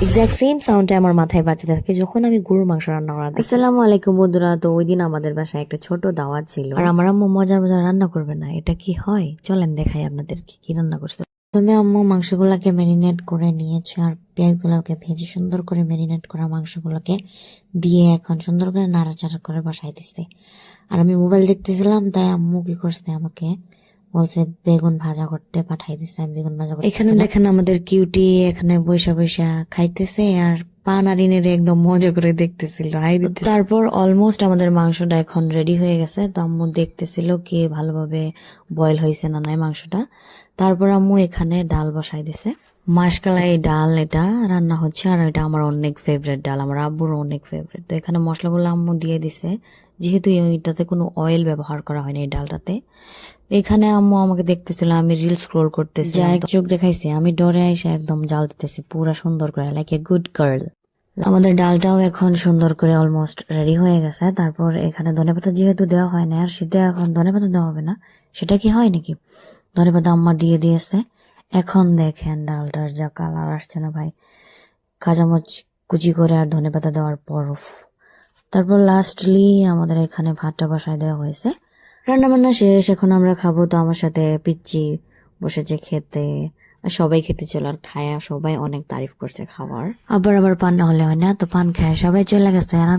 Exact same সাউন্ডটা আমার মাথায় বাজতে থাকে যখন আমি গরুর মাংস রান্না করা দেখি। আসসালামু আলাইকুম বন্ধুরা, তো ওই দিন আমাদের বাসায় একটা ছোট দাওয়াত ছিল আর আমার আম্মু মজার মজার রান্না করবে না, এটা কি হয়? চলেন দেখাই আপনাদেরকে কি রান্না করছে। প্রথমে আম্মু মাংসগুলাকে ম্যারিনেট করে নিয়েছে আর পেঁয়াজগুলোকে ভেজে সুন্দর করে ম্যারিনেট করা মাংসগুলোকে দিয়ে এখন সুন্দর করে নাড়াচাড়া করে বসাই দিচ্ছে। আর আমি মোবাইল দেখতেছিলাম, তাই আম্মু কি করছে, আমাকে বলছে বেগুন ভাজা করতে পাঠাই দিছে। আমি বেগুন ভাজা করতে এখানে দেখেন আমাদের কিউটি এখানে বৈশা বৈশা খাইতেছে আর পান আর ইনের একদম মজা করে দেখতেছিল, হাই দিতে। তারপর অলমোস্ট আমাদের মাংসটা এখন রেডি হয়ে গেছে, তো আম্মু দেখতেছিল কি ভালোভাবে বয়েল হয়েছে না নাই মাংসটা। তারপর আম্মু এখানে ডাল বসাই দিছে। মাসকালাই ডাল এটা রান্না হচ্ছে, আর এটা আমার অনেক ফেভারিট ডাল, আমার আব্বুর অনেক ফেভারিট। তো এখানে মশলাগুলো আম্মু দিয়ে দিছে, যেহেতু এটাতে কোনো অয়েল ব্যবহার করা হয়নি এই ডালটাতে। এখানে আম্মু আমাকে দেখতেছিল আমি রিল স্ক্রোল করতেছি, যা এক চোখ দেখাইছে, আমি ডরে এসে একদম জাল দিতেছি পুরা সুন্দর করে, লাইক এ গুড গার্ল। আমাদের ডালটাও এখন সুন্দর করে অলমোস্ট রেডি হয়ে গেছে। তারপর এখানে ধনেপাতা যেহেতু দেওয়া হয় না, আর শীতে এখন ধনেপাতা দেওয়া হবে না, সেটা কি হয় নাকি? ধনেপাতা আম্মা দিয়ে দিয়েছে। এখন দেখেন ডালটার যা কালার আসছে না ভাই, কাঁচামরিচ কুচি করে আর ধনেপাতা দেওয়ার পর তারপর লাস্টলি আমাদের এখানে ভাতটা বসায় দেওয়া হয়েছে। রান্না বান্না শেষ, এখন আমরা খাবো। তো আমার সাথে পিচ্চি বসেছে খেতে, আর সবাই খেতে ছিল, আর খায়া সবাই অনেক তারিফ করছে খাবার। আবার পান না হলে হয় না, তো পান খায় সবাই চলে গেছে। আর